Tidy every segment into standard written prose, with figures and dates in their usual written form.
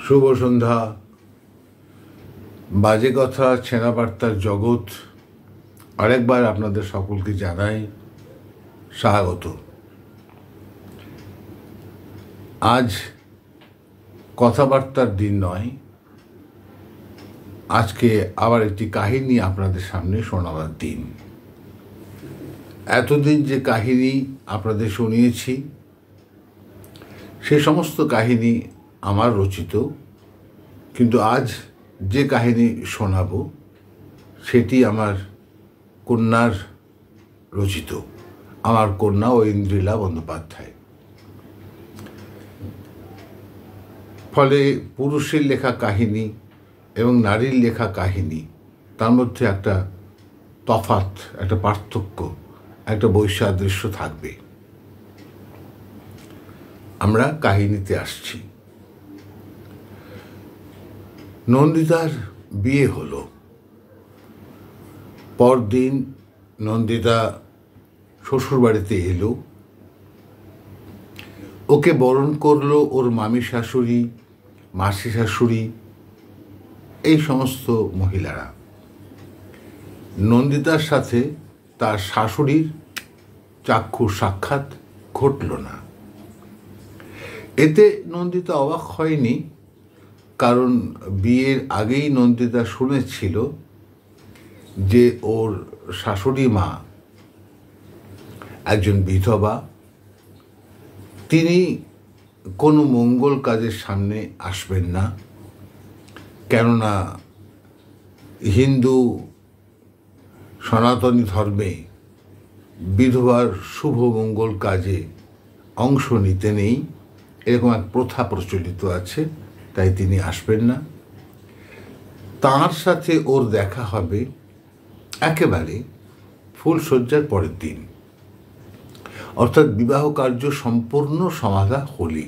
শুভ সন্ধ্যা। বাজে কথা ছেঁড়া বার্তার জগৎ আরেকবার আপনাদের সকলকে জানাই স্বাগত। আজ কথাবার্তার দিন নয়, আজকে আবার একটি কাহিনী আপনাদের সামনে শোনাবার দিন। এতদিন যে কাহিনী আপনাদের শুনিয়েছি সে সমস্ত কাহিনী আমার রচিত, কিন্তু আজ যে কাহিনী শোনাবো সেটি আমার কন্যার রচিত, আমার কন্যা ঐন্দ্রিলা বন্দ্যোপাধ্যায়। ফলে পুরুষের লেখা কাহিনী এবং নারীর লেখা কাহিনী, তার মধ্যে একটা তফাৎ, একটা পার্থক্য, একটা বৈসাদৃশ্য থাকবে। আমরা কাহিনীতে আসছি। নন্দিতার বিয়ে হলো। পরদিন নন্দিতা শ্বশুরবাড়িতে এলো। ওকে বরণ করলো ওর মামি শাশুড়ি, মাসি শাশুড়ি, এই সমস্ত মহিলারা। নন্দিতার সাথে তার শাশুড়ির চাক্ষুষ সাক্ষাৎ ঘটল না। এতে নন্দিতা অবাক হয়নি, কারণ বিয়ের আগেই নন্দিতা শুনেছিল যে ওর শাশুড়ি মা একজন বিধবা, তিনি কোনো মঙ্গল কাজের সামনে আসবেন না, কেননা হিন্দু সনাতনী ধর্মে বিধবার শুভ মঙ্গল কাজে অংশ নিতে নেই, এরকম এক প্রথা প্রচলিত আছে, তাই তিনি আসবেন না। তাঁর সাথে ওর দেখা হবে একেবারে ফুলশয্যার পরের দিন, অর্থাৎ বিবাহ কার্য সম্পূর্ণ সমাধা হলি।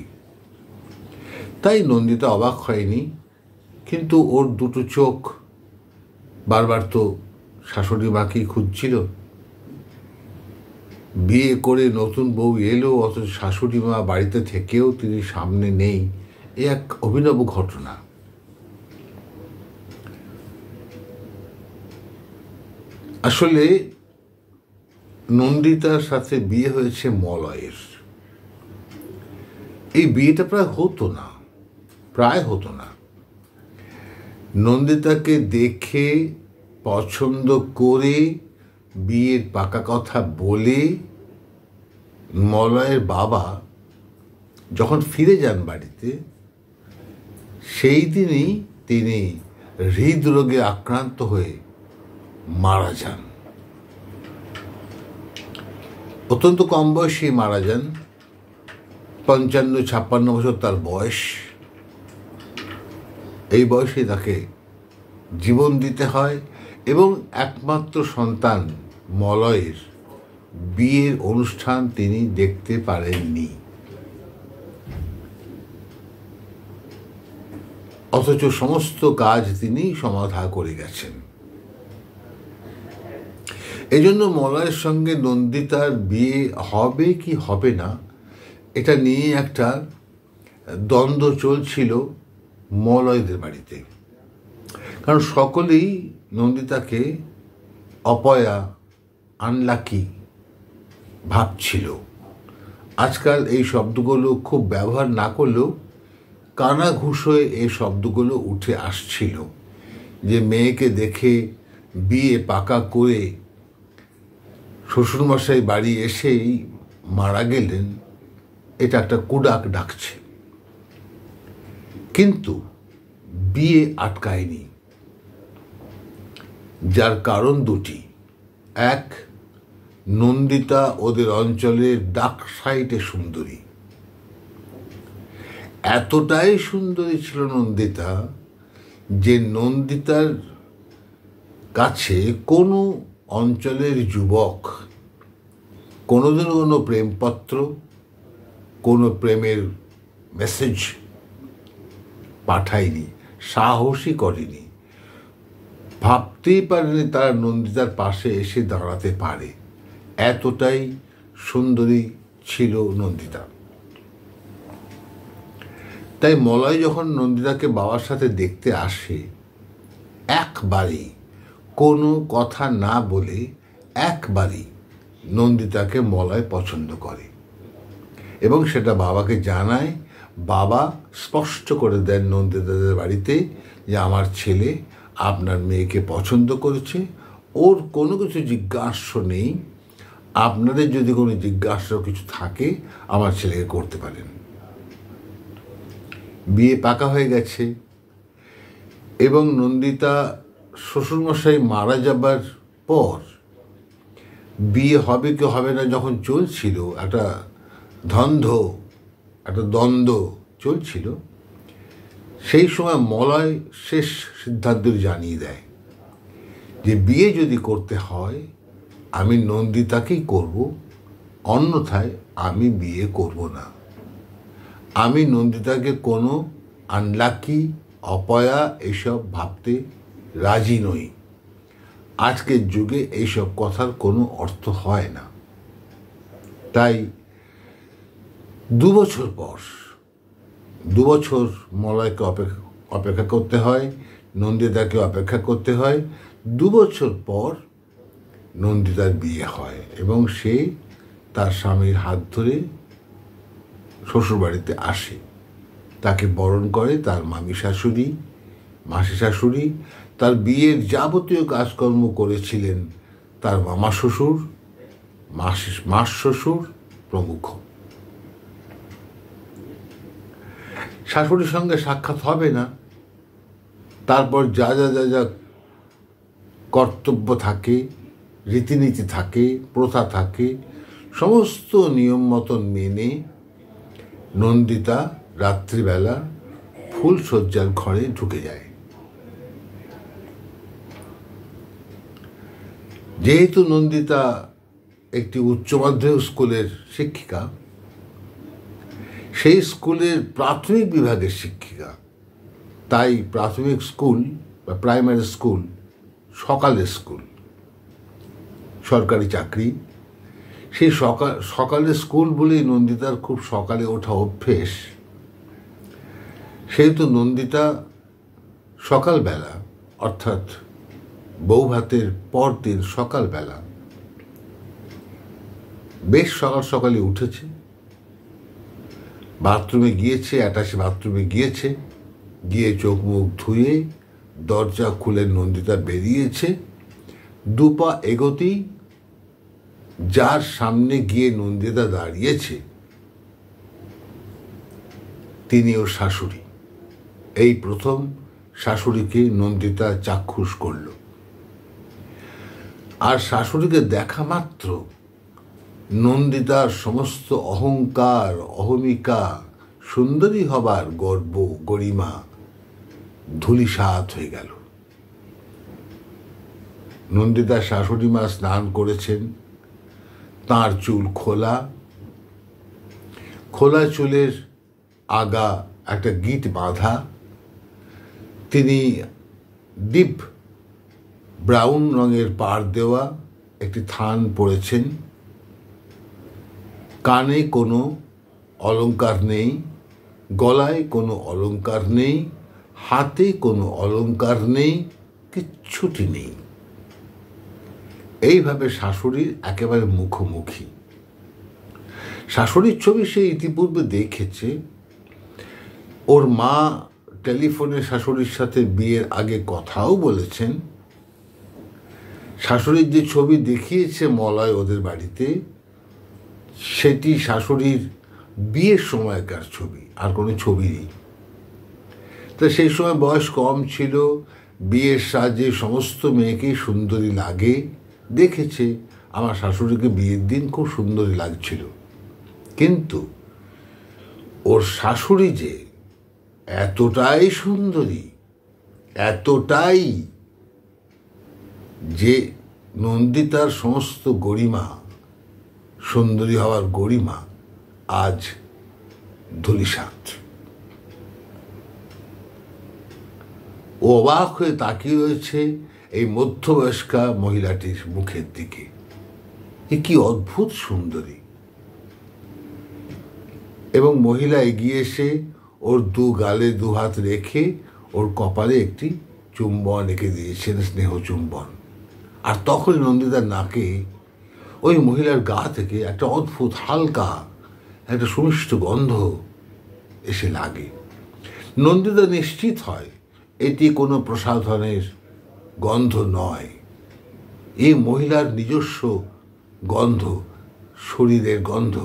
তাই নন্দিতা অবাক হয়নি, কিন্তু ওর দুটো চোখ বারবার তো শাশুড়ি মাকেই খুঁজছিল। বিয়ে করে নতুন বউ এলো, অথচ শাশুড়ি মা বাড়িতে থেকেও তিনি সামনে নেই, এ এক অভিনব ঘটনা। আসলে নন্দিতার সাথে বিয়ে হয়েছে মলয়ের। এই বিয়েটা প্রায় হতো না। নন্দিতাকে দেখে পছন্দ করে বিয়ের পাকা কথা বলে মলয়ের বাবা যখন ফিরে যান বাড়িতে, সেই দিনই তিনি হৃদরোগে আক্রান্ত হয়ে মারা যান। অত্যন্ত কম বয়সেই মারা যান, 55-56 বছর তার বয়স। এই বয়সে তাকে জীবন দিতে হয় এবং একমাত্র সন্তান মলয়ের বিয়ের অনুষ্ঠান তিনি দেখতে পারেননি, অথচ সমস্ত কাজ তিনি সমাধা করে গেছেন। এজন্য মলয়ের সঙ্গে নন্দিতার বিয়ে হবে কি হবে না, এটা নিয়ে একটা দ্বন্দ্ব চলছিল মলয়দের বাড়িতে, কারণ সকলেই নন্দিতাকে অপয়া, আনলাকি ভাবছিল। আজকাল এই শব্দগুলো খুব ব্যবহার না করলেও কানাঘুষোয় এই শব্দগুলো উঠে আসছিল, যে মেয়েকে দেখে বিয়ে পাকা করে শ্বশুরমশাই বাড়ি এসেই মারা গেলেন, এটা একটা কুডাক ডাকছে। কিন্তু বিয়ে আটকায়নি, যার কারণ দুটি। এক, নন্দিতা ওদের অঞ্চলের ডাক সাইটে সুন্দরী। এতটাই সুন্দরী ছিল নন্দিতা যে নন্দিতার কাছে কোনো অঞ্চলের যুবক কোনোদিন কোনো প্রেমপত্র, কোনো প্রেমের মেসেজ পাঠায়নি, সাহসই করেনি। ভাবতেই পারেনি তারা নন্দিতার পাশে এসে দাঁড়াতে পারে, এতটাই সুন্দরী ছিল নন্দিতা। তাই মলয় যখন নন্দিতাকে বাবার সাথে দেখতে আসে, একবারেই কোনো কথা না বলে একবারেই নন্দিতাকে মলয় পছন্দ করে এবং সেটা বাবাকে জানায়। বাবা স্পষ্ট করে দেন নন্দিতাদের বাড়িতে যে আমার ছেলে আপনার মেয়েকে পছন্দ করেছে, ওর কোনো কিছু জিজ্ঞাস্য নেই, আপনাদের যদি কোনো জিজ্ঞাস্য কিছু থাকে আমার ছেলেকে করতে পারেন। বিয়ে পাকা হয়ে গেছে এবং নন্দিতা শ্বশুরমশাই মারা যাবার পর বিয়ে হবে কি হবে না যখন চলছিল, একটা দ্বন্দ্ব চলছিল, সেই সময় মলয় শেষ সিদ্ধান্ত জানিয়ে দেয় যে বিয়ে যদি করতে হয় আমি নন্দিতাকেই করব, অন্যথায় আমি বিয়ে করব না। আমি নন্দিতাকে কোনো আনলাকি, অপয়া এসব ভাবতে রাজি নই। আজকের যুগে এইসব কথার কোনো অর্থ হয় না। তাই 2 বছর পর, 2 বছর মলয়কে অপেক্ষা করতে হয়, নন্দিতাকে অপেক্ষা করতে হয়। 2 বছর পর নন্দিতার বিয়ে হয় এবং সে তার স্বামীর হাত ধরে শ্বশুরবাড়িতে আসে। তাকে বরণ করে তার মামি শাশুড়ি, মাসি শাশুড়ি, তার বিয়ের যাবতীয় কাজকর্ম করেছিলেন তার মামা শ্বশুর, মাস শ্বশুর প্রমুখ। শাশুড়ির সঙ্গে সাক্ষাৎ হবে না, তারপর যা যা যা যা কর্তব্য থাকে, রীতিনীতি থাকে, প্রথা থাকে, সমস্ত নিয়ম মতন মেনে নন্দিতা রাত্রিবেলা ফুলশয্যার ঘরে ঢুকে যায়। যেহেতু নন্দিতা একটি উচ্চ মাধ্যমিক স্কুলের শিক্ষিকা, সেই স্কুলের প্রাথমিক বিভাগের শিক্ষিকা, তাই প্রাথমিক স্কুল বা প্রাইমারি স্কুল সকালের স্কুল, সরকারি চাকরি, সেই সকালের স্কুল বলেই নন্দিতার খুব সকালে ওঠা অভ্যেস। সেহেতু নন্দিতা সকালবেলা, অর্থাৎ বৌভাতের পরদিন সকালবেলা বেশ সকালে উঠেছে, বাথরুমে গিয়েছে, অ্যাটাচে বাথরুমে গিয়ে চোখ মুখ ধুয়ে দরজা খুলে নন্দিতা বেরিয়েছে। 2 পা এগোতেই যার সামনে গিয়ে নন্দিতা দাঁড়িয়েছে তিনি ওর শাশুড়ি। এই প্রথম শাশুড়িকে নন্দিতা চাক্ষুষ করল। আর শাশুড়িকে দেখা মাত্র নন্দিতার সমস্ত অহংকার, অহমিকা, সুন্দরী হবার গর্ব, গরিমা ধূলিসাৎ হয়ে গেল। নন্দিতার শাশুড়ি মা স্নান করেছেন, তাঁর চুল খোলা, চুলের আগা একটা গিট বাঁধা, তিনি ডিপ ব্রাউন রঙের পাড় দেওয়া একটি থান পরেছেন, কানে কোনো অলংকার নেই, গলায় কোনো অলংকার নেই, হাতে কোনো অলংকার নেই, কিচ্ছুটি নেই। এইভাবে শাশুড়ির একেবারে মুখোমুখি। শাশুড়ির ছবি সে ইতিপূর্বে দেখেছে। ওর মা টেলিফোনে শাশুড়ির সাথে বিয়ের আগে কথাও বলেছেন। শাশুড়ির যে ছবি দেখিয়েছে মলয় ওদের বাড়িতে, সেটি শাশুড়ির বিয়ের সময়কার ছবি, আর কোনো ছবি নেই। তা সেই সময় বয়স কম ছিল, বিয়ের সাজে সমস্ত মেয়েকেই সুন্দরী লাগে, দেখেছে আমার শাশুড়িকে বিয়ের দিন খুব সুন্দরী লাগছিল। কিন্তু ওর শাশুড়ি যে এতটাই সুন্দরী, এতটাই যে নন্দিতার সমস্ত গরিমা, সুন্দরী হওয়ার গরিমা আজ ধূলিসাৎ। ও অবাক হয়ে তাকিয়ে রয়েছে এই মধ্যবয়স্কা মহিলাটির মুখের দিকে। এ কি অদ্ভুত সুন্দরী! এবং মহিলা এগিয়ে এসে ওর দু গালে দু হাত রেখে ওর কপালে একটি চুম্বন এঁকে দিয়েছেন, স্নেহ চুম্বন। আর তখন নন্দিতার নাকে ওই মহিলার গা থেকে একটা অদ্ভুত হালকা একটা সুমিষ্ট গন্ধ এসে লাগে। নন্দিতা নিশ্চিত হয় এটি কোনো প্রসাধনের গন্ধ নয়, এই মহিলার নিজস্ব গন্ধ, শরীরের গন্ধ,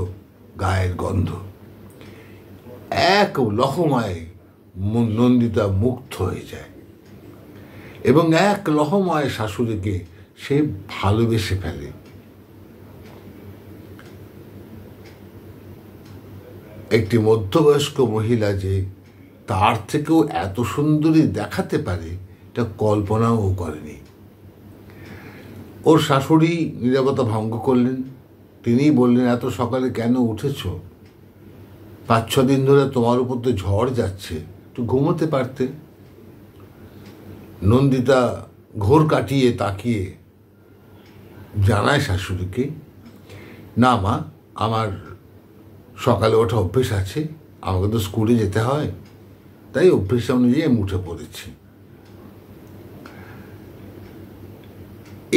গায়ের গন্ধ। এক লহমায় নন্দিতা মুগ্ধ হয়ে যায় এবং এক লহমায় শাশুড়িকে সে ভালোবেসে ফেলে। একটি মধ্যবয়স্ক মহিলা যে তার থেকেও এত সুন্দরী দেখাতে পারে এটা কল্পনাও করেনি। ওর শাশুড়ি নীরবতা ভঙ্গ করলেন। তিনিই বললেন, এত সকালে কেন উঠেছ? 5-6 দিন ধরে তোমার উপর তো ঝড় যাচ্ছে, একটু ঘুমোতে পারতে। নন্দিতা ঘোর কাটিয়ে তাকিয়ে জানায় শাশুড়িকে, না মা, আমার সকালে ওঠা অভ্যেস আছে, আমাকে তো স্কুলে যেতে হয়, তাই অভ্যেস অনুযায়ী আমি উঠে পড়েছি।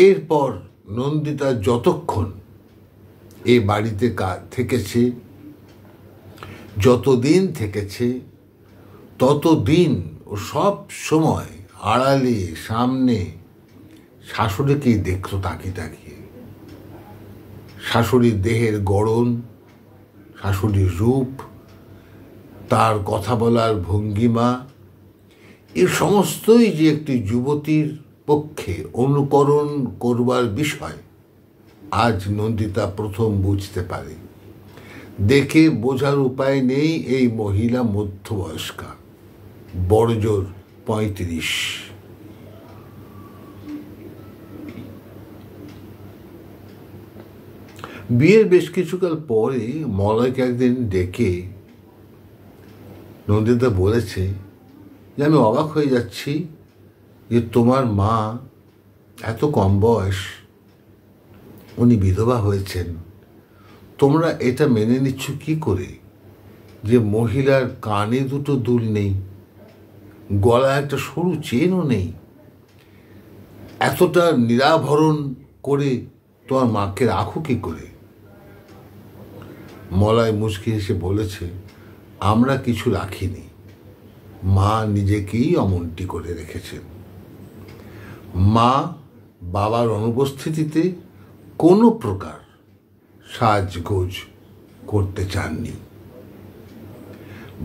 এরপর নন্দিতা যতক্ষণ এই বাড়িতে থেকেছে, যতদিন থেকেছে, ততদিন ও সব সময় আড়ালে সামনে শাশুড়িকেই দেখতো তাকিয়ে তাকিয়ে। শাশুড়ির দেহের গড়ন, শাশুড়ির রূপ, তার কথা বলার ভঙ্গিমা, এ সমস্তই যে একটি যুবতীর পক্ষে অনুকরণ করবার বিষয় আজ নন্দিতা প্রথম বুঝতে পারে। দেখে বোঝার উপায় নেই এই মহিলা মধ্যবয়স্কা, বড়জোর 35। বিয়ের বেশ কিছুকাল পরে মলয়কে একদিন ডেকে নন্দিতা বলেছে যে আমি অবাক হয়ে যাচ্ছি যে তোমার মা এত কম বয়স, উনি বিধবা হয়েছেন, তোমরা এটা মেনে নিচ্ছ কি করে যে মহিলার কানে দুটো দুল নেই, গলায় একটা সরু চেনও নেই? এতটা নিরাভরণ করে তোমার মাকে রাখো কি করে? মলয় মুচকি হেসে বলেছে, আমরা কিছু রাখিনি, মা নিজেকেই অমনটি করে রেখেছেন। মা বাবার অনুপস্থিতিতে কোনো প্রকার সাজগোজ করতে চাননি।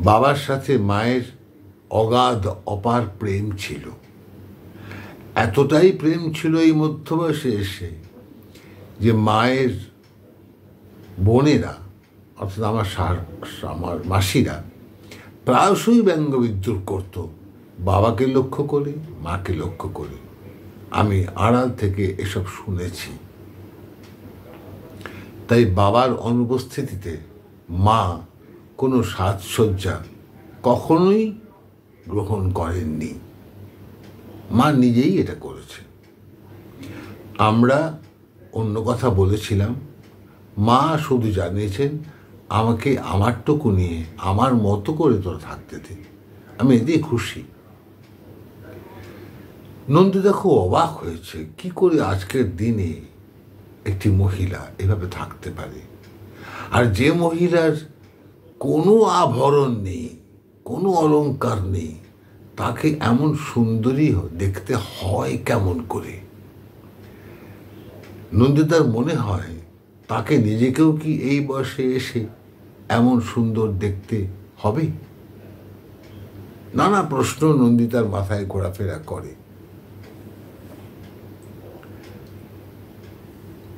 বাবার সাথে মায়ের অগাধ অপার প্রেম ছিল। এতটাই প্রেম ছিল এই মধ্যবয়সে এসে যে মায়ের বোনেরা, অর্থাৎ আমার মাসিরা প্রায়শই ব্যঙ্গ বিদ্রুপ করত, বাবাকে লক্ষ্য করে, মাকে লক্ষ্য করে। আমি আড়াল থেকে এসব শুনেছি। তাই বাবার অনুপস্থিতিতে মা কোনো সাজসজ্জা কখনোই গ্রহণ করেননি, মা নিজেই এটা করেছে। আমরা অন্য কথা বলেছিলাম, মা শুধু জানিয়েছেন আমাকে আমারটুকু নিয়ে আমার মতো করে তোরা থাকতে দিন, আমি এদিকে খুশি। নন্দিতা খুব অবাক হয়েছে, কি করে আজকের দিনে একটি মহিলা এভাবে থাকতে পারে, আর যে মহিলার কোনো আভরণ নেই, কোনো অলংকার নেই, তাকে এমন সুন্দরী দেখতে হয় কেমন করে? নন্দিতার মনে হয় তাকে নিজেকেও কি এই বয়সে এসে এমন সুন্দর দেখতে হবে? নানা প্রশ্ন নন্দিতার মাথায় ঘোরাফেরা করে।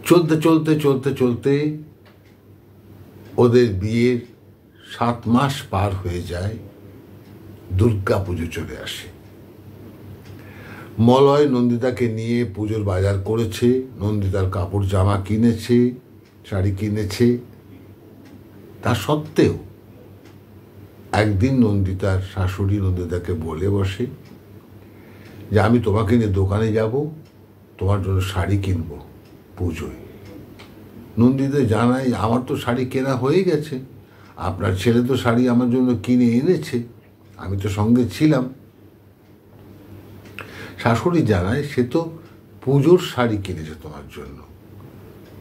চলতে চলতে চলতে চলতে ওদের বিয়ের 7 মাস পার হয়ে যায়। দুর্গা পুজো চলে আসে। মলয় নন্দিতাকে নিয়ে পুজোর বাজার করেছে, নন্দিতার কাপড় জামা কিনেছে, শাড়ি কিনেছে। তা সত্ত্বেও একদিন নন্দিতার শাশুড়ি নন্দিতাকে বলে বসে যে আমি তোমাকে নিয়ে দোকানে যাব, তোমার জন্য শাড়ি কিনবো পুজোয়। নন্দিতা জানায় আমার তো শাড়ি কেনা হয়ে গেছে, আপনার ছেলে তো শাড়ি আমার জন্য কিনে এনেছে, আমি তো সঙ্গে ছিলাম। শাশুড়ি জানায় সে তো পুজোর শাড়ি কিনেছে তোমার জন্য,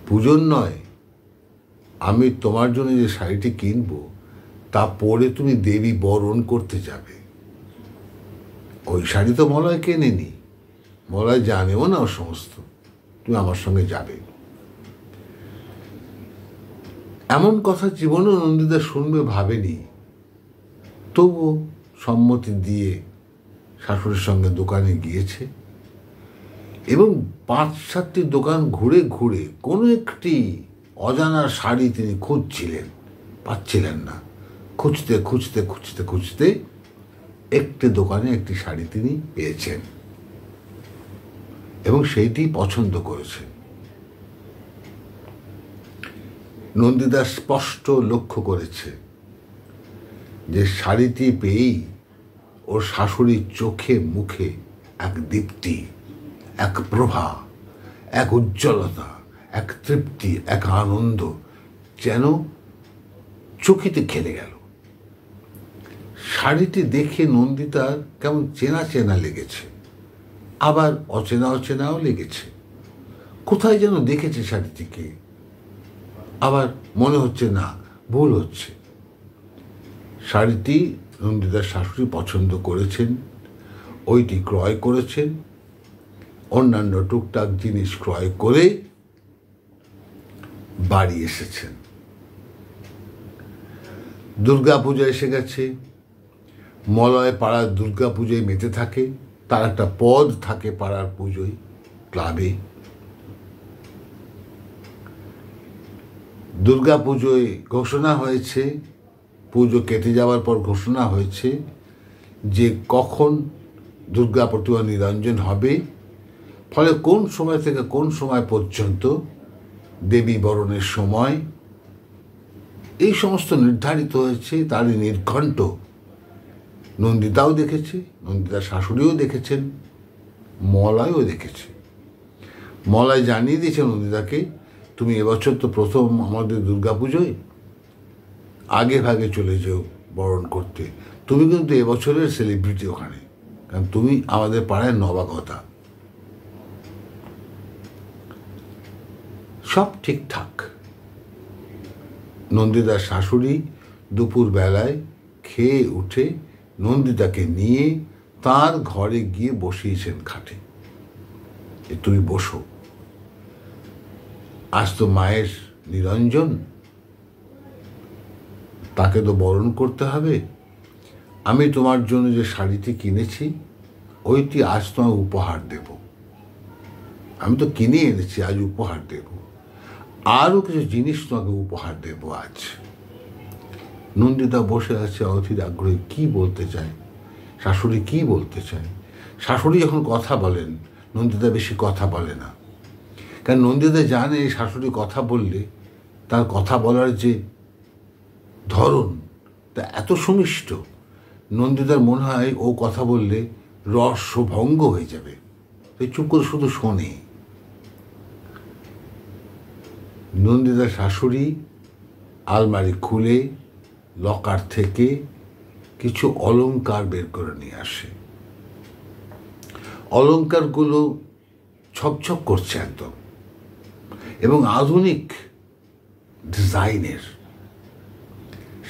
পুজোর নয়, আমি তোমার জন্য যে শাড়িটি কিনবো তা পরে তুমি দেবী বরণ করতে যাবে। ওই শাড়ি তো মলয় কেনেনি, মলয় জানেও না ও সমস্ত, তুমি আমার সঙ্গে যাবে। এমন কথা জীবনেও নন্দিতা শুনবে ভাবেনি, তবুও সম্মতি দিয়ে শাশুড়ির সঙ্গে দোকানে গিয়েছে এবং 5-7টি দোকান ঘুরে ঘুরে কোনো একটি অজানা শাড়ি তিনি খুঁজছিলেন, পাচ্ছিলেন না। খুঁজতে খুঁজতে খুঁজতে খুঁজতে একটি দোকানে একটি শাড়ি তিনি পেয়েছেন এবং সেইটি পছন্দ করেছেন। নন্দিতা স্পষ্ট লক্ষ্য করেছে যে শাড়িটি পেয়েই ওর শাশুড়ির চোখে মুখে এক দীপ্তি, এক প্রভা, এক উজ্জ্বলতা, এক তৃপ্তি, এক আনন্দ যেন চোখেতে খেলে গেল। শাড়িটি দেখে নন্দিতার কেমন চেনা চেনা লেগেছে, আবার অচেনা অচেনাও লেগেছে। কোথায় যেন দেখেছে শাড়িটিকে, আবার মনে হচ্ছে না, ভুল হচ্ছে। শাড়িটি নন্দিতার শাশুড়ি পছন্দ করেছেন, ওইটি ক্রয় করেছেন, অন্যান্য টুকটাক জিনিস ক্রয় করে বাড়ি এসেছেন। দুর্গাপূজা এসে গেছে, মলয় পাড়ার দুর্গাপূজায় মেতে থাকে, তার একটা পদ থাকে পাড়ার পুজোয়, ক্লাবে। দুর্গাপুজোয় ঘোষণা হয়েছে, পুজো কেটে যাওয়ার পর ঘোষণা হয়েছে যে কখন দুর্গা প্রতিমা নিরঞ্জন হবে, ফলে কোন সময় থেকে কোন সময় পর্যন্ত দেবী বরণের সময়, এই সমস্ত নির্ধারিত হয়েছে। তারই নির্ঘণ্ট নন্দিতাও দেখেছে, নন্দিতার শাশুড়িও দেখেছেন, মলয়ও দেখেছে। মলয় জানিয়ে দিয়েছে নন্দিতাকে, তুমি এবছর তো প্রথম আমাদের দুর্গাপুজোয়, আগে ভাগে চলে যেও বরণ করতে, তুমি কিন্তু এবছরের সেলিব্রিটি ওখানে, কারণ তুমি আমাদের পাড়ায় নবাগতা। সব ঠিকঠাক। নন্দিতার শাশুড়ি দুপুর বেলায় খেয়ে উঠে নন্দিতাকে নিয়ে তার ঘরে গিয়ে বসিয়েছেন খাটে, তুমি বসো, আজ তো মায়ের নিরঞ্জন, তাকে তো বরণ করতে হবে। আমি তোমার জন্য যে শাড়িটি কিনেছি ওইটি আজ তোমায় উপহার দেব, আমি তো কিনে এনেছি, আজ উপহার দেব। আরও কিছু জিনিস তোমাকে উপহার দেব আজ। নন্দিতা বসে আছে অধীর আগ্রহে, কি বলতে চায় শাশুড়ি, কি বলতে চায়। শাশুড়ি যখন কথা বলেন, নন্দিতা বেশি কথা বলে না, কারণ নন্দিতা জানে শাশুড়ি কথা বললে তার কথা বলার যে ধরন তা এত সুমিষ্ট, নন্দিতার মনে হয় ও কথা বললে রসভঙ্গ হয়ে যাবে, তাই চুপ করে শুধু শোনে। নন্দিতার শাশুড়ি আলমারি খুলে লকার থেকে কিছু অলংকার বের করে নিয়ে আসে। অলংকারগুলো ছকছক করছে একদম এবং আধুনিক ডিজাইনের।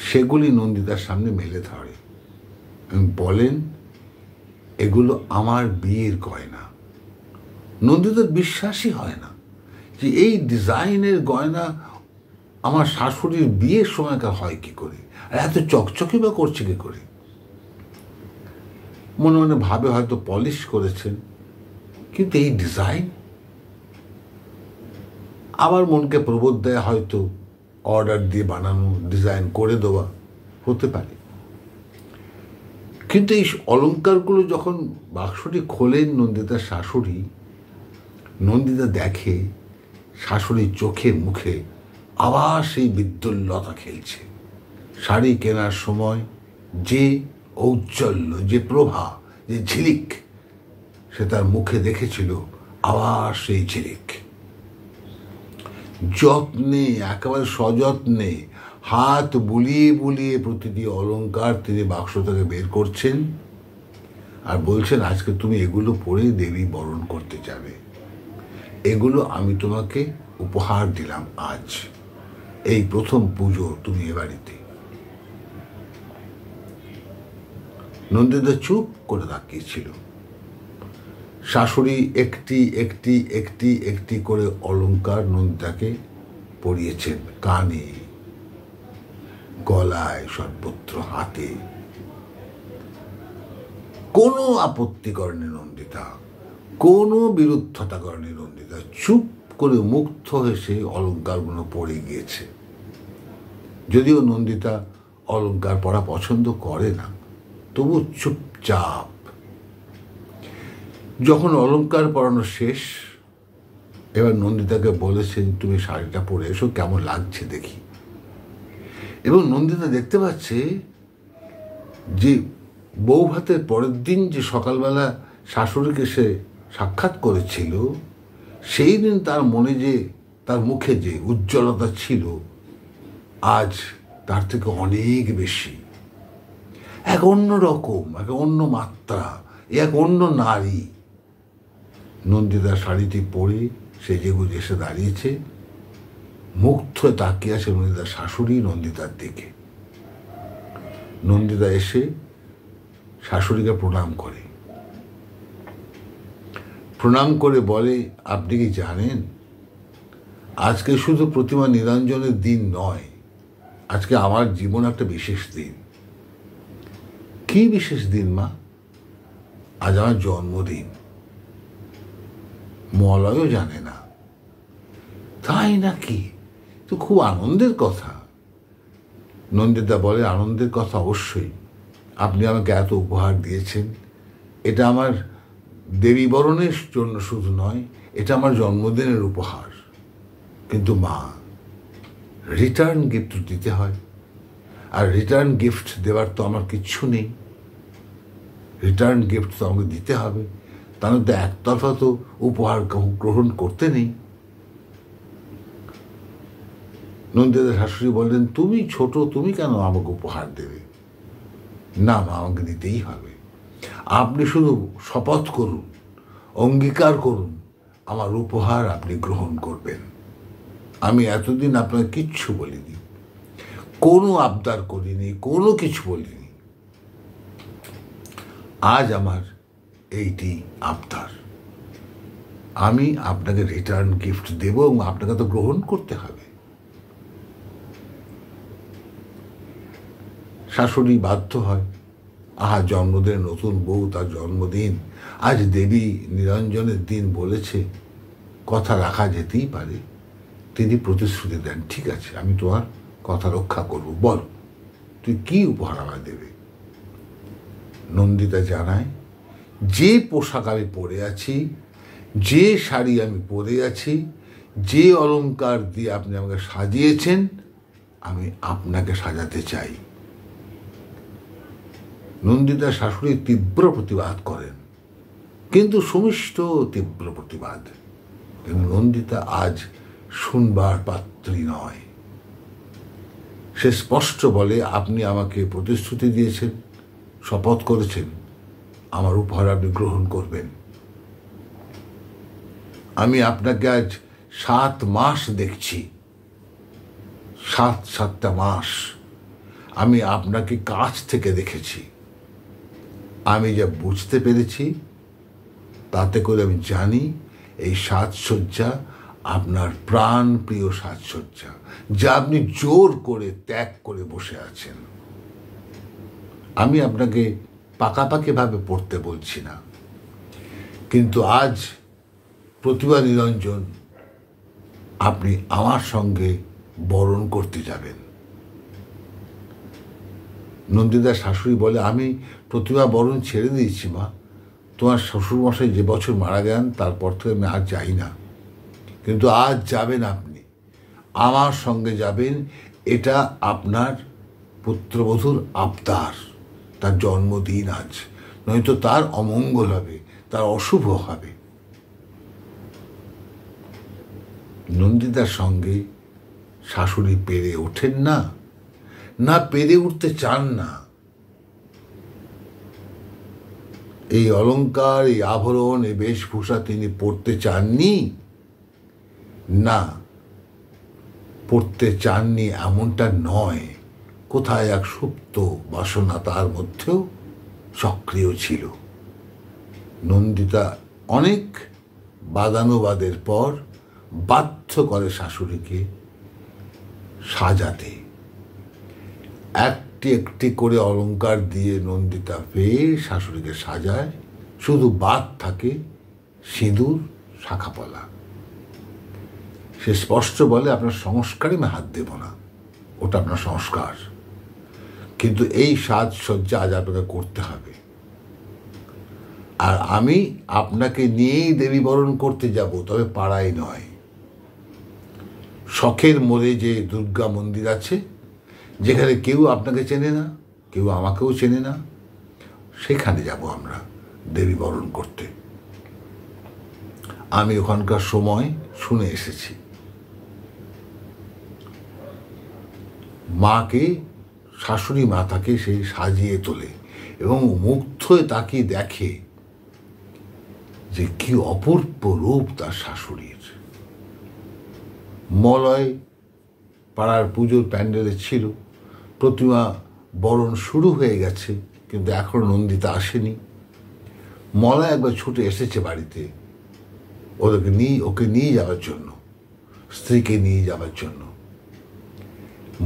সেগুলি নন্দিতার সামনে মেলে ধরে এবং বলেন, এগুলো আমার বিয়ের গয়না। নন্দিতার বিশ্বাসই হয় না যে এই ডিজাইনের গয়না আমার শাশুড়ির বিয়ের সময়কার হয় কি করে, আর এত চকচকে বা করছে কি করে। মনে মনে ভাবে হয়তো পলিশ করেছেন, কিন্তু এই ডিজাইন। আবার মনকে প্রবোধ দেয় হয়তো অর্ডার দিয়ে বানানো, ডিজাইন করে দেওয়া হতে পারে। কিন্তু এই অলংকারগুলো যখন বাক্সটি খোলেন নন্দিতার শাশুড়ি, নন্দিতা দেখে শাশুড়ির চোখে মুখে আবার সেই বিদ্যুল্লতা খেলছে। শাড়ি কেনার সময় যে ঔজ্জ্বল্য, যে প্রভা, যে ঝিলিক সে তার মুখে দেখেছিল, আবার সেই ঝিলিক। যত্নে, একেবারে সযত্নে, হাত বুলিয়ে বুলিয়ে প্রতিটি অলংকার তিনি বাক্স থেকে বের করছেন আর বলছেন, আজকে তুমি এগুলো পরে দেবী বরণ করতে যাবে, এগুলো আমি তোমাকে উপহার দিলাম আজ, এই প্রথম পুজো তুমি এ বাড়িতে। নন্দিতা চুপ করে তাকিয়েছিল। শাশুড়ি একটি একটি একটি একটি করে অলংকার নন্দিতাকে পরিয়েছেন, কানে, গলায়, সর্বত্র, হাতে। কোনো আপত্তি করেনি নন্দিতা, কোনো বিরুদ্ধতা করেনি নন্দিতা, চুপ করে মুগ্ধ হয়ে সেই অলংকারগুলো পরে গিয়েছে। যদিও নন্দিতা অলংকার পরা পছন্দ করে না, তবু চুপচাপ। যখন অলংকার পরানো শেষ, এবার নন্দিতাকে বলেছেন, তুমি শাড়িটা পরে এসো, কেমন লাগছে দেখি। এবং নন্দিতা দেখতে পাচ্ছে যে বউ ভাতের পরের দিন যে সকালবেলা শাশুড়িকে সে সাক্ষাৎ করেছিল, সেই দিন তার মনে যে, তার মুখে যে উজ্জ্বলতা ছিল, আজ তার থেকে অনেক বেশি। এক অন্য রকম, এক অন্য মাত্রা, এক অন্য নারী। নন্দিতা শাড়িটি পরে সেজে গুজে এসে দাঁড়িয়েছে, মুগ্ধ তাকিয়ে আছে নন্দিতার শাশুড়ি নন্দিতার দিকে। নন্দিতা এসে শাশুড়িকে প্রণাম করে, বলে, আপনি কি জানেন আজকে শুধু প্রতিমা নিরঞ্জনের দিন নয়, আজকে আমার জীবন একটা বিশেষ দিন। কি বিশেষ দিন মা? আজ আমার জন্মদিন। মলয়ও জানে না। তাই নাকি? তো খুব আনন্দের কথা। নন্দিতা বলে, আনন্দের কথা অবশ্যই। আপনি আমাকে এত উপহার দিয়েছেন, এটা আমার দেবী বরণের জন্য শুধু নয়, এটা আমার জন্মদিনের উপহার। কিন্তু মা, রিটার্ন গিফট দিতে হয়, আর রিটার্ন গিফট দেওয়ার তো আমার কিচ্ছু নেই। রিটার্ন গিফট তো আমাকে দিতে হবে, তার মধ্যে একতরফা তো উপহার গ্রহণ করতে নেই। নন্দিতার শাশুড়ি বললেন, তুমি ছোট, তুমি কেন আমাকে উপহার দেবে? না মা, আমাকে দিতেই হবে। আপনি শুধু শপথ করুন, অঙ্গীকার করুন, আমার উপহার আপনি গ্রহণ করবেন। আমি এতদিন আপনাকে কিচ্ছু বলিনি, কোনো আবদার করিনি, কোনো কিছু বলিনি। আজ আমার এইটি আবদার। আমি আপনাকে রিটার্ন গিফট দেব এবং আপনাকে তো গ্রহণ করতে হবে। শাশুড়ি বাধ্য হয়। আহা, জন্মদিনের নতুন বউ, তার জন্মদিন, আজ দেবী নিরঞ্জনের দিন বলেছে, কথা রাখা যেতেই পারে। তিনি প্রতিশ্রুতি দেন, ঠিক আছে, আমি তোমার কথা রক্ষা করব, বল তুই কি উপহার আমায় দেবে? নন্দিতা জানায়, যে পোশাক আমি পরে আছি, যে শাড়ি আমি পরে আছি, যে অলংকার দিয়ে আপনি আমাকে সাজিয়েছেন, আমি আপনাকে সাজাতে চাই। নন্দিতা শাশুড়ি তীব্র প্রতিবাদ করেন, কিন্তু সুমিষ্ট তীব্র প্রতিবাদ। কিন্তু নন্দিতা আজ শুনবার পাত্রী নয়। সে স্পষ্ট বলে, আপনি আমাকে প্রতিশ্রুতি দিয়েছেন, শপথ করেছেন, আমার উপহার আপনি গ্রহণ করবেন। আমি আপনাকে আজ 7 মাস দেখছি, 7টা মাস আমি আপনাকে কাছ থেকে দেখেছি। আমি যা বুঝতে পেরেছি, তাতে করে আমি জানি এই সাজসজ্জা আপনার প্রাণ প্রিয় সাজসজ্জা, যা আপনি জোর করে ত্যাগ করে বসে আছেন। আমি আপনাকে পাকাপাকিভাবে পড়তে বলছি না, কিন্তু আজ প্রতিমা নিরঞ্জন আপনি আমার সঙ্গে বরণ করতে যাবেন। নন্দিতার শাশুড়ি বলে, আমি প্রতিমা বরণ ছেড়ে দিয়েছি মা। তোমার শ্বশুরমশাই যে বছর মারা গেলেন, তারপর থেকে আমি আর যাই না। কিন্তু আজ যাবেন, আপনি আমার সঙ্গে যাবেন। এটা আপনার পুত্রবধূর আবদার। তার জন্মদিন আজ, নয়তো তার অমঙ্গল হবে, তার অশুভ হবে। নন্দিতার সঙ্গে শাশুড়ি পেরে ওঠেন না, না পেরে উঠতে চান না। এই অলংকার, এই আভরণ, এই বেশভূষা তিনি পড়তে চাননি, না পড়তে চাননি এমনটা নয়, কোথায় এক সুপ্ত বাসনা তার মধ্যেও সক্রিয় ছিল। নন্দিতা অনেক বাদানুবাদের পর বাধ্য করে শাশুড়িকে সাজাতে। একটি একটি করে অলংকার দিয়ে নন্দিতা পেয়ে শাশুড়িকে সাজায়, শুধু বাদ থাকে সিঁদুর, শাখাপলা। সে স্পষ্ট বলে, আপনার সংস্কারে আমি হাত দেব না, ওটা আপনার সংস্কার, কিন্তু এই সাজসজ্জা আজ আপনাকে করতে হবে। আর আমি আপনাকে নিয়েই দেবী বরণ করতে যাব, তবে পাড়ায় নয়। শখের মোড়ে যে দুর্গা মন্দির আছে, যেখানে কেউ আপনাকে চেনে না, কেউ আমাকেও চেনে না, সেখানে যাব আমরা দেবী বরণ করতে। আমি ওখানকার সময় শুনে এসেছি। মাকে, শাশুড়ি মা তাকে সে সাজিয়ে তোলে এবং মুগ্ধ হয়ে তাকিয়ে দেখে যে কি অপূর্ব রূপ তার শাশুড়ির। মলয় পাড়ার পুজোর প্যান্ডেলে ছিল, প্রতিমা বরণ শুরু হয়ে গেছে, কিন্তু এখনো নন্দিতা আসেনি। মলয় একবার ছুটে এসেছে বাড়িতে ওকে নিয়ে যাওয়ার জন্য, স্ত্রীকে নিয়ে যাওয়ার জন্য।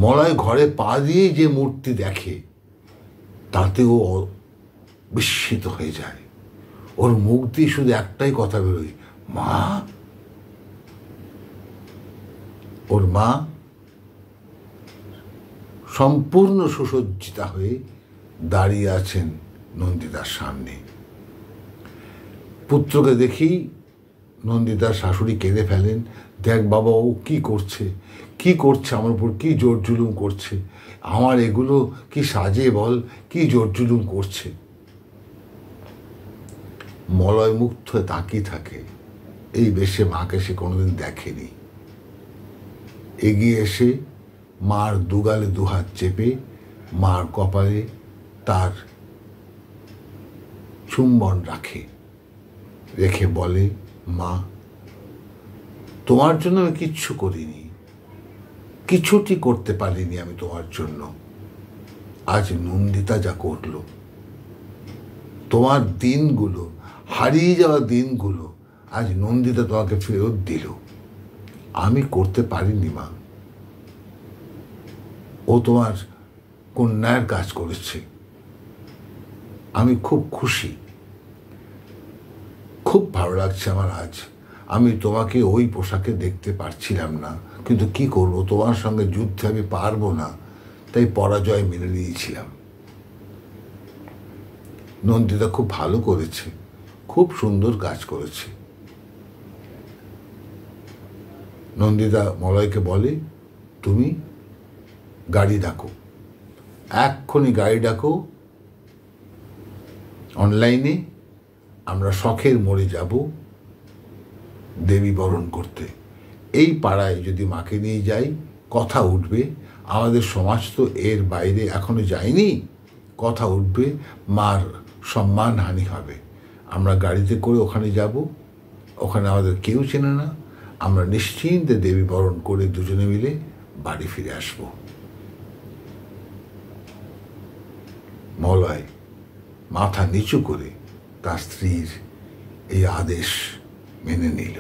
মলয় ঘরে পা দিয়ে যে মূর্তি দেখে তাতে ও বিস্মিত হয়ে যায়। ওর মুখ দিয়ে শুধু একটাই কথা বেরোয়, মা। ওর মা সম্পূর্ণ সুসজ্জিতা হয়ে দাঁড়িয়ে আছেন নন্দিতার সামনে। পুত্রকে দেখি নন্দিতার শাশুড়ি কেঁদে ফেলেন, দেখ বাবা, ও কি করছে, কি করছে, আমার উপর কি জোর জুলুম করছে, আমার এগুলো কি সাজে বল, কি জোর জুলুম করছে। মলয় মুগ্ধ হয়ে তাকিয়ে থাকে। এই বেশে মাকে সে কোনোদিন দেখেনি। এগিয়ে এসে মার দুগালে দুহাত চেপে মার কপালে তার চুম্বন রেখে বলে, মা, তোমার জন্য আমি কিচ্ছু করিনি, কিছুটি করতে পারিনি আমি তোমার জন্য। আজ নন্দিতা যা করলো, তোমার দিনগুলো, হারিয়ে যাওয়া দিনগুলো আজ নন্দিতা তোমাকে ফেরত দিল। আমি করতে পারিনি মা। ও তোমার কন্যার কাজ করেছে। আমি খুব খুশি, খুব ভালো লাগছে আমার আজ। আমি তোমাকে ওই পোশাকে দেখতে পারছিলাম না, কিন্তু কি করবো, তোমার সঙ্গে যুদ্ধে আমি পারবো না, তাই পরাজয় মেনে নিয়েছিলাম। নন্দিতা খুব ভালো করেছে, খুব সুন্দর কাজ করেছে। নন্দিতা মলয়কে বলে, তুমি গাড়ি ডাকো, এক্ষুনি গাড়ি ডাকো, অনলাইনে আমরা শখের মোড়ে যাব দেবী বরণ করতে। এই পাড়ায় যদি মাকে নিয়ে যাই, কথা উঠবে, আমাদের সমাজ তো এর বাইরে এখনো যায়নি, কথা উঠবে, মার সম্মানহানি হবে। আমরা গাড়িতে করে ওখানে যাব, ওখানে আমাদের কেউ চেনে না, আমরা নিশ্চিন্তে দেবী বরণ করে দুজনে মিলে বাড়ি ফিরে আসব। মলয় মাথা নিচু করে তার স্ত্রীর এই আদেশ মেনে নিল।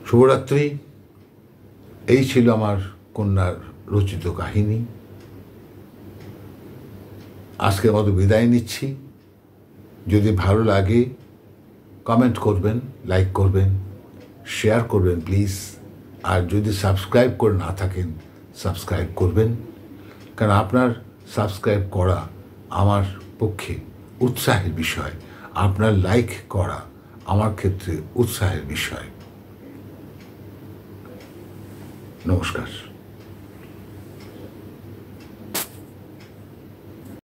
শুভরাত্রি। এই ছিল আমার কন্যার রচিত কাহিনী। আজকের মতো বিদায় নিচ্ছি। যদি ভালো লাগে কমেন্ট করবেন, লাইক করবেন, শেয়ার করবেন প্লিজ। আর যদি সাবস্ক্রাইব করে না থাকেন, সাবস্ক্রাইব করবেন, কারণ আপনার সাবস্ক্রাইব করা আমার পক্ষে উৎসাহের বিষয়, আপনার লাইক করা আমার ক্ষেত্রে উৎসাহের বিষয়। নমস্কার।